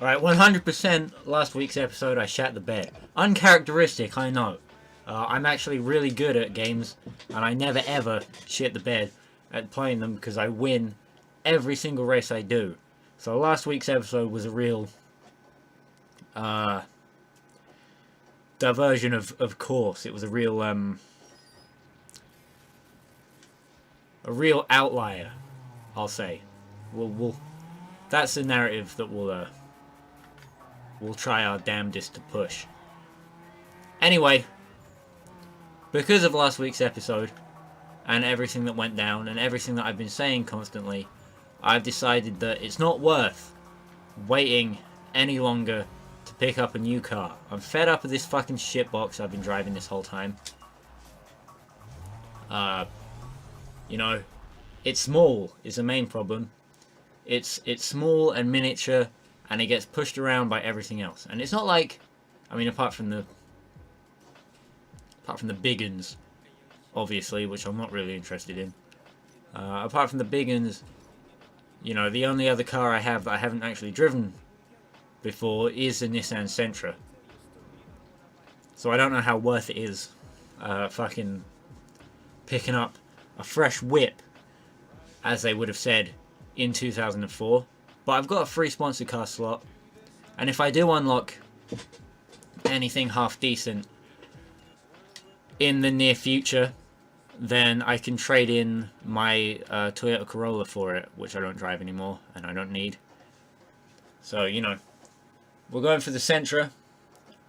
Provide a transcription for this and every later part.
Alright, 100% last week's episode I shat the bed. Uncharacteristic, I know. I'm actually really good at games, and I never ever shit the bed at playing them because I win every single race I do. So last week's episode was a real diversion of course. It was a real outlier, I'll say. That's the narrative that we'll try our damnedest to push. Anyway, because of last week's episode and everything that went down and everything that I've been saying constantly, I've decided that it's not worth waiting any longer to pick up a new car. I'm fed up of this fucking shitbox I've been driving this whole time. You know, it's small is the main problem. It's small and miniature, and it gets pushed around by everything else. And it's not like, I mean, apart from the big uns, obviously, which I'm not really interested in. Apart from the big uns, you know, the only other car I have that I haven't actually driven before is the Nissan Sentra. So I don't know how worth it is fucking picking up a fresh whip, as they would have said in 2004. But I've got a free sponsored car slot, and if I do unlock anything half decent in the near future, then I can trade in my Toyota Corolla for it, which I don't drive anymore and I don't need. So, you know, we're going for the Sentra,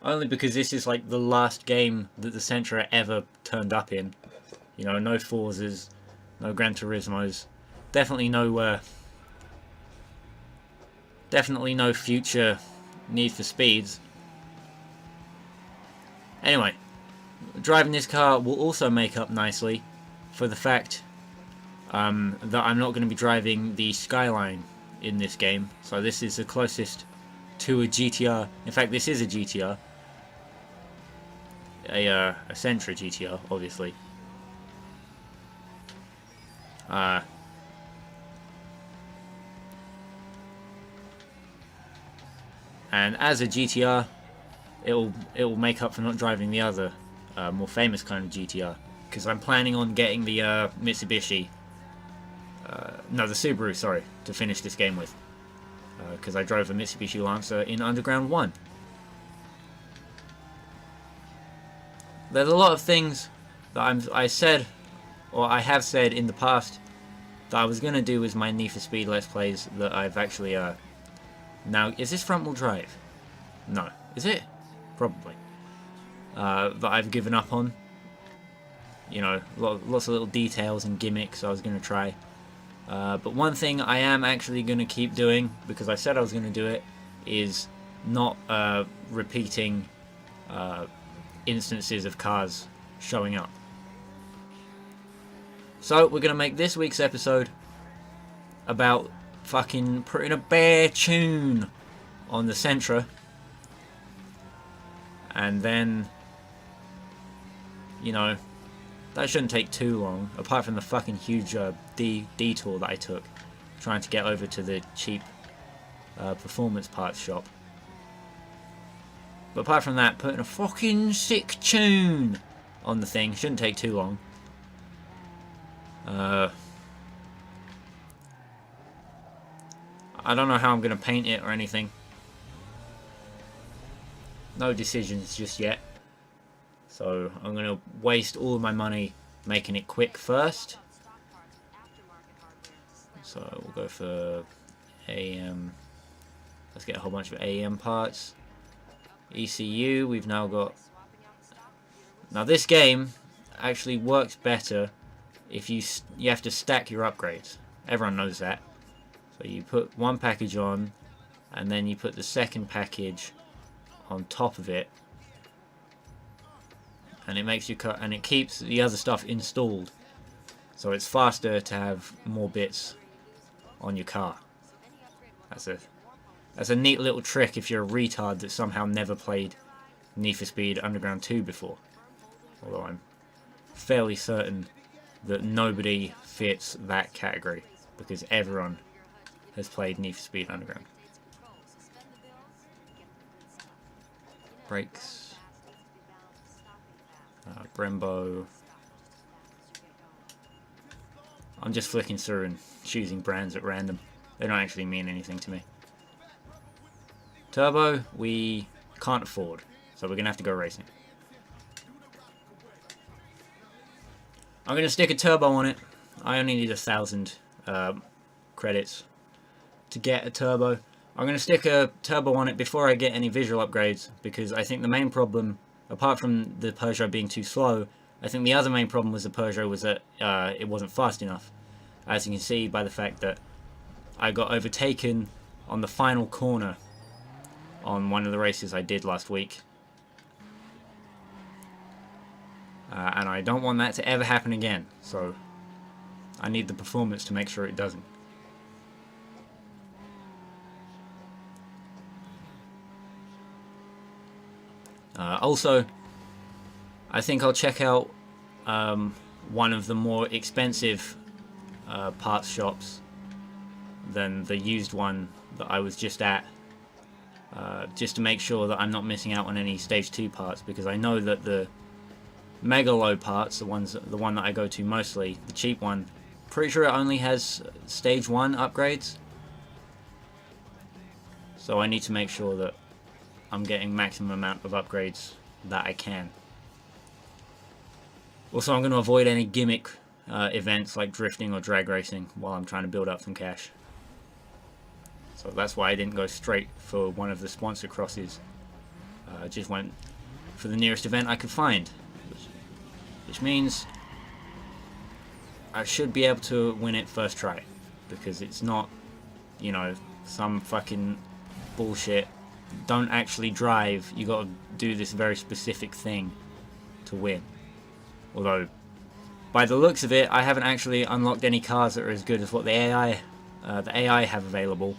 only because this is like the last game that the Sentra ever turned up in. You know, no Forzas, no Gran Turismos, definitely no future Need for Speeds. Anyway, driving this car will also make up nicely for the fact that I'm not going to be driving the Skyline in this game. So this is the closest to a GTR. In fact, this is a GTR. A Sentra GTR, obviously. And as a GTR, it will make up for not driving the other more famous kind of GTR, because I'm planning on getting the Mitsubishi, no, the Subaru, sorry, to finish this game with, because I drove a Mitsubishi Lancer in Underground 1. There's a lot of things that I have said in the past that I was going to do with my Need for Speed Let's Plays that I've actually now, is this front wheel drive? No. Is it? Probably. That I've given up on. You know, lots of little details and gimmicks I was going to try. But one thing I am actually going to keep doing, because I said I was going to do it, is not repeating instances of cars showing up. So we're going to make this week's episode about fucking putting a bare tune on the Sentra, and then, you know, that shouldn't take too long, apart from the fucking huge detour that I took trying to get over to the cheap performance parts shop. But apart from that, putting a fucking sick tune on the thing shouldn't take too long. I don't know how I'm going to paint it or anything. No decisions just yet. So I'm going to waste all of my money making it quick first. So we'll go for AM. Let's get a whole bunch of AM parts. ECU, we've now got... Now this game actually works better if you have to stack your upgrades. Everyone knows that. So you put one package on, and then you put the second package on top of it, and it makes you and it keeps the other stuff installed, so it's faster to have more bits on your car. That's a neat little trick if you're a retard that somehow never played Need for Speed Underground 2 before. Although I'm fairly certain that nobody fits that category, because everyone has played Need for Speed Underground. Brakes. Brembo. I'm just flicking through and choosing brands at random. They don't actually mean anything to me. Turbo, we can't afford, so we're going to have to go racing. I'm going to stick a turbo on it. I only need 1,000 credits to get a turbo. I'm going to stick a turbo on it before I get any visual upgrades, because I think the main problem, apart from the Peugeot being too slow, I think the other main problem with the Peugeot was that it wasn't fast enough. As you can see by the fact that I got overtaken on the final corner on one of the races I did last week. And I don't want that to ever happen again, so I need the performance to make sure it doesn't. Also, I think I'll check out one of the more expensive parts shops than the used one that I was just at, just to make sure that I'm not missing out on any stage 2 parts, because I know that the mega low parts, the one that I go to mostly, the cheap one, pretty sure it only has stage 1 upgrades, so I need to make sure that I'm getting maximum amount of upgrades that I can. Also, I'm going to avoid any gimmick events like drifting or drag racing while I'm trying to build up some cash. So that's why I didn't go straight for one of the sponsor crosses. I just went for the nearest event I could find, which means I should be able to win it first try, because it's not, you know, some fucking bullshit. Don't actually drive, you got to do this very specific thing to win. Although, by the looks of it, I haven't actually unlocked any cars that are as good as what the AI have available.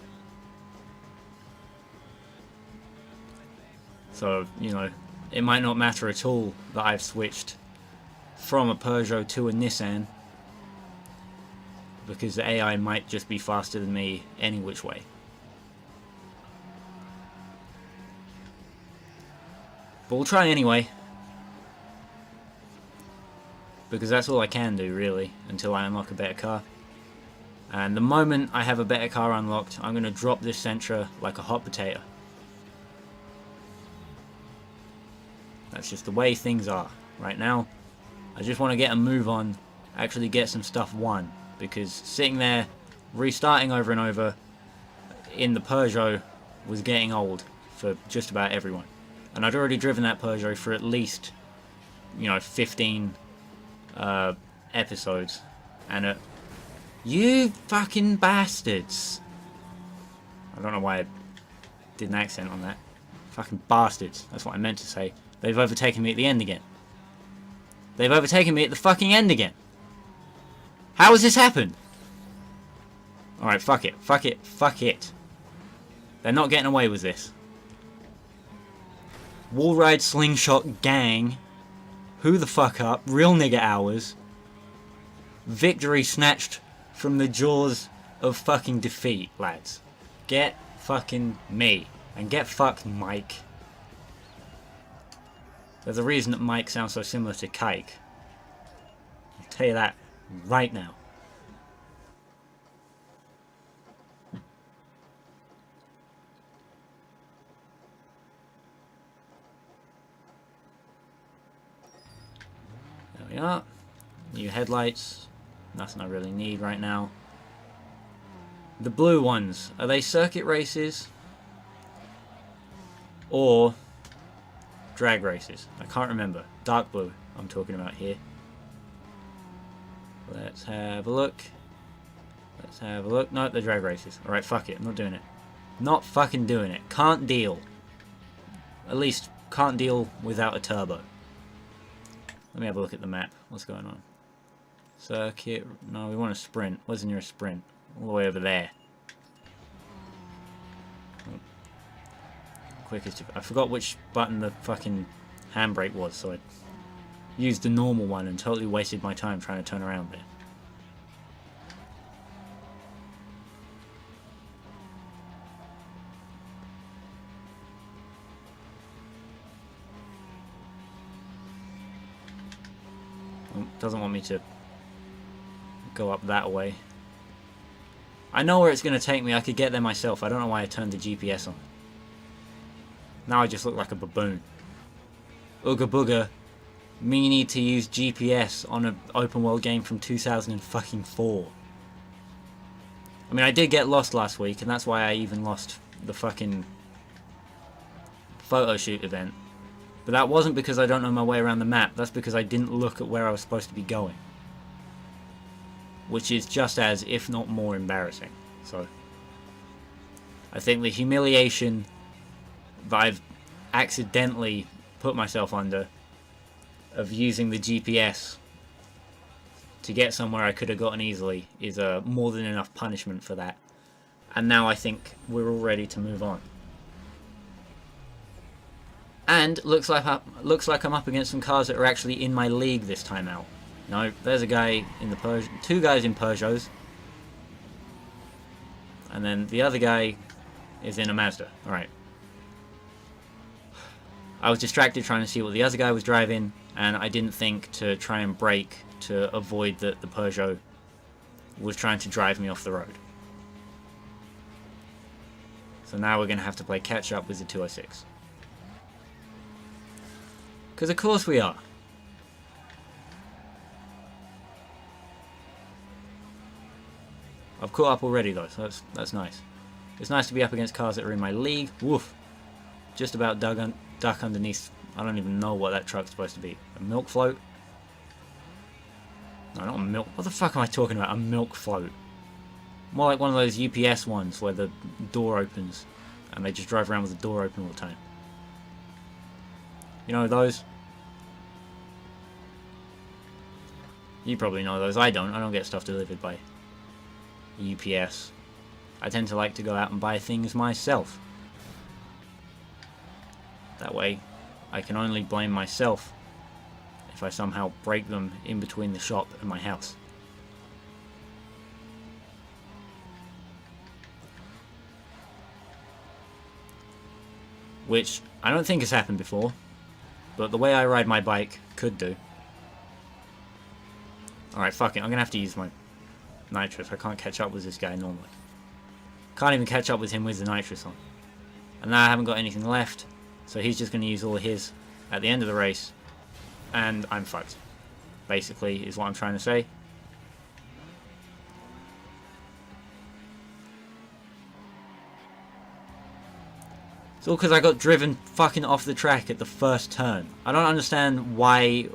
So, you know, it might not matter at all that I've switched from a Peugeot to a Nissan, because the AI might just be faster than me any which way. But we'll try anyway, because that's all I can do really until I unlock a better car. And the moment I have a better car unlocked, I'm going to drop this Sentra like a hot potato. That's just the way things are right now. I just want to get a move on, actually get some stuff won, because sitting there restarting over and over in the Peugeot was getting old for just about everyone. And I'd already driven that Peugeot for at least, you know, 15 episodes. And you fucking bastards. I don't know why I did an accent on that. Fucking bastards. That's what I meant to say. They've overtaken me at the end again. They've overtaken me at the fucking end again. How has this happened? Alright, fuck it. Fuck it. Fuck it. They're not getting away with this. Wall ride slingshot gang. Who the fuck up? Real nigger hours. Victory snatched from the jaws of fucking defeat, lads. Get fucking me. And get fucked Mike. There's a reason that Mike sounds so similar to Kike. I'll tell you that right now. There we are. New headlights. Nothing I really need right now. The blue ones. Are they circuit races? Or drag races? I can't remember. Dark blue I'm talking about here. Let's have a look. Let's have a look. No, they're drag races. Alright, fuck it. I'm not doing it. Not fucking doing it. Can't deal. At least can't deal without a turbo. Let me have a look at the map. What's going on? Circuit. No, we want a sprint. Wasn't there a sprint? All the way over there. Quickest. I forgot which button the fucking handbrake was, so I used the normal one and totally wasted my time trying to turn around there. doesn't want me to go up that way. I know where it's going to take me. I could get there myself. I don't know why I turned the GPS on. Now I just look like a baboon. Ooga booga. Me need to use GPS on an open world game from 2004. I mean, I did get lost last week, and that's why I even lost the fucking photo shoot event. But that wasn't because I don't know my way around the map. That's because I didn't look at where I was supposed to be going. Which is just as, if not more, embarrassing. So, I think the humiliation that I've accidentally put myself under of using the GPS to get somewhere I could have gotten easily is more than enough punishment for that. And now I think we're all ready to move on. And looks like I'm up against some cars that are actually in my league this time out. No, there's a guy in the Peugeot, two guys in Peugeots, and then the other guy is in a Mazda. Alright. I was distracted trying to see what the other guy was driving, and I didn't think to try and brake to avoid that the Peugeot was trying to drive me off the road. So now we're going to have to play catch up with the 206. Because of course we are. I've caught up already though, so that's nice. It's nice to be up against cars that are in my league. Woof. Just about duck underneath. I don't even know what that truck's supposed to be. A milk float? No, not a milk. What the fuck am I talking about? A milk float. More like one of those UPS ones where the door opens and they just drive around with the door open all the time. You know those? You probably know those. I don't. I don't get stuff delivered by UPS. I tend to like to go out and buy things myself. That way, I can only blame myself if I somehow break them in between the shop and my house. Which I don't think has happened before, but the way I ride my bike could do. Alright, fuck it. I'm gonna have to use my nitrous. I can't catch up with this guy normally. Can't even catch up with him with the nitrous on. And now I haven't got anything left, so he's just gonna use all of his at the end of the race, and I'm fucked. Basically, is what I'm trying to say. It's all because I got driven fucking off the track at the first turn. I don't understand why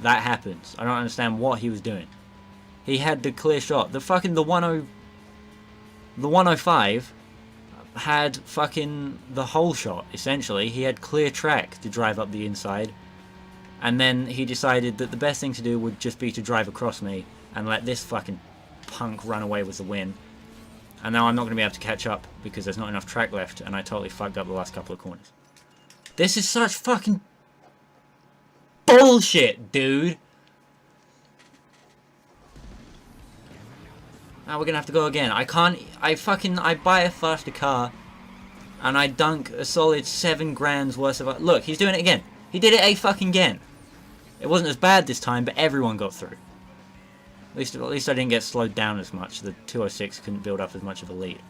that happens. I don't understand what he was doing. He had the clear shot. The 105 had fucking the whole shot, essentially. He had clear track to drive up the inside. And then he decided that the best thing to do would just be to drive across me and let this fucking punk run away with the win. And now I'm not going to be able to catch up because there's not enough track left and I totally fucked up the last couple of corners. This is such fucking bullshit, dude! Now we're going to have to go again. I buy a faster car and I dunk a solid 7 grand's worth of... Look, he's doing it again. He did it fucking again. It wasn't as bad this time, but everyone got through. At least I didn't get slowed down as much. The 206 couldn't build up as much of a lead.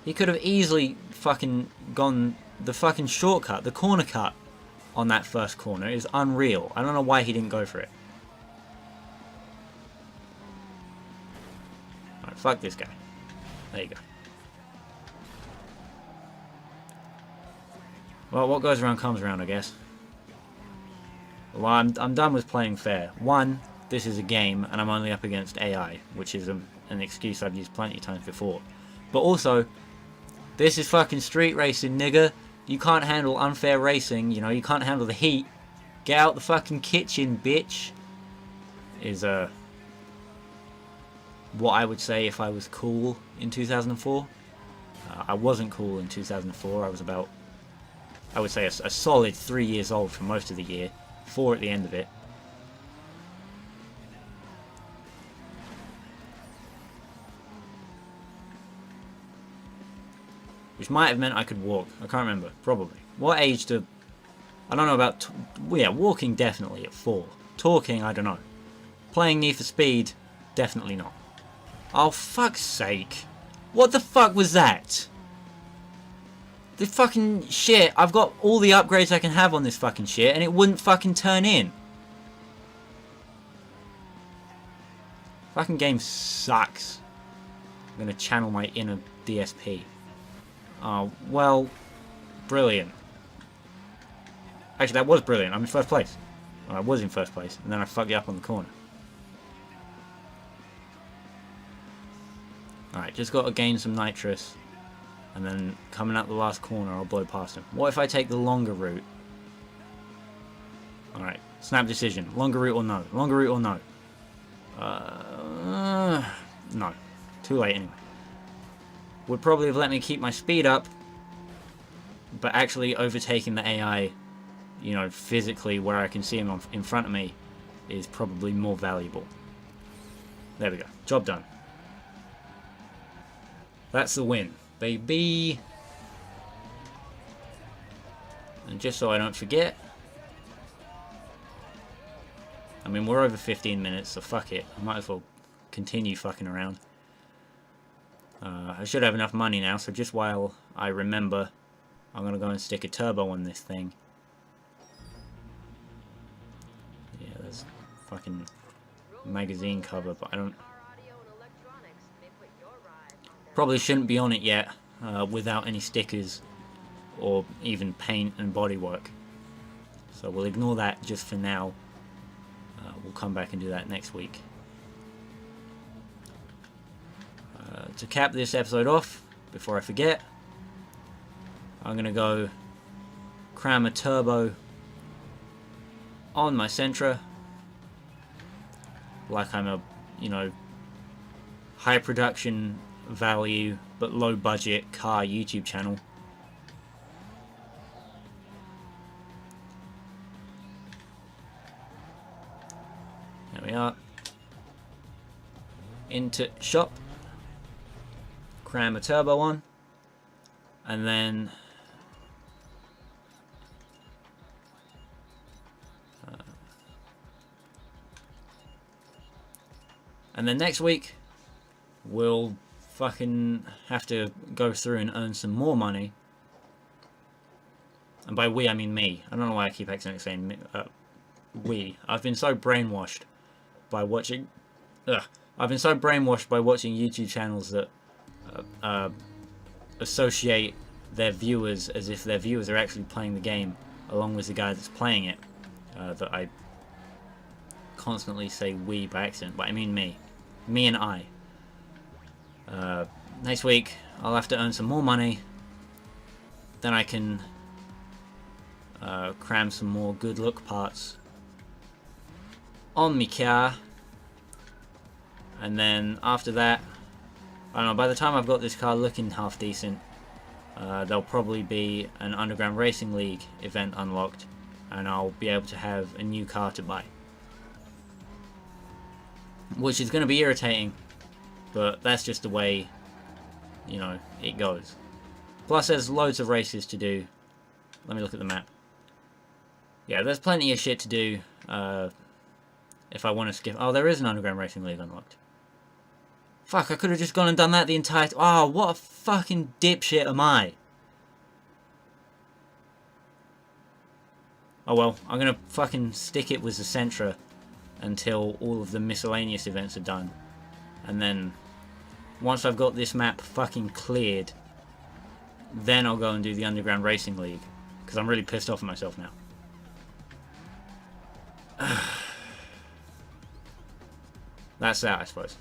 He could have easily fucking gone the fucking shortcut, the corner cut on that first corner is unreal. I don't know why he didn't go for it. Alright, fuck this guy. There you go. Well, what goes around comes around, I guess. Well, I'm done with playing fair. One, this is a game, and I'm only up against AI, which is an excuse I've used plenty of times before. But also, this is fucking street racing, nigga. You can't handle unfair racing, you know, you can't handle the heat. Get out the fucking kitchen, bitch. Is, what I would say if I was cool in 2004. I wasn't cool in 2004. I was about, I would say, a solid 3 years old for most of the year. 4 at the end of it. which might have meant I could walk. I can't remember. Probably. What age do... I don't know about... yeah, walking definitely at 4. Talking, I don't know. Playing Need for Speed, definitely not. Oh, fuck's sake. What the fuck was that? The fucking shit. I've got all the upgrades I can have on this fucking shit, and it wouldn't fucking turn in. Fucking game sucks. I'm gonna channel my inner DSP. Oh, well, brilliant. Actually, that was brilliant. I'm in first place. Well, I was in first place, and then I fucked you up on the corner. Alright, just got to gain some nitrous, and then coming out the last corner, I'll blow past him. What if I take the longer route? Alright, snap decision. Longer route or no? Longer route or no? No. Too late anyway. Would probably have let me keep my speed up, but actually overtaking the AI, you know, physically where I can see him in front of me is probably more valuable. There we go. Job done. That's the win, baby. And just so I don't forget, I mean, we're over 15 minutes, so fuck it. I might as well continue fucking around. I should have enough money now, so just while I remember, I'm going to go and stick a turbo on this thing. Yeah, there's fucking magazine cover, but I don't... Probably shouldn't be on it yet, without any stickers or even paint and bodywork. So we'll ignore that just for now. We'll come back and do that next week. To cap this episode off, before I forget, I'm going to go cram a turbo on my Sentra, like I'm a, you know, high production value but low budget car YouTube channel. There we are. Into shop. Cram a turbo on. And then next week we'll fucking have to go through and earn some more money. And by we I mean me. I don't know why I keep accidentally saying we. I've been so brainwashed by watching YouTube channels that associate their viewers as if their viewers are actually playing the game along with the guy that's playing it, that I constantly say we by accident, but I mean me and I. Next week I'll have to earn some more money, then I can cram some more good look parts on me car, and then after that, I don't know, by the time I've got this car looking half decent, there'll probably be an Underground Racing League event unlocked, and I'll be able to have a new car to buy. Which is going to be irritating, but that's just the way, you know, it goes. Plus there's loads of races to do. Let me look at the map. Yeah, there's plenty of shit to do if I want to skip. Oh, there is an Underground Racing League unlocked. Fuck, I could have just gone and done that the entire... Oh, what a fucking dipshit am I? Oh well, I'm gonna fucking stick it with the Sentra until all of the miscellaneous events are done. And then, once I've got this map fucking cleared, then I'll go and do the Underground Racing League. Because I'm really pissed off at myself now. That's that, I suppose.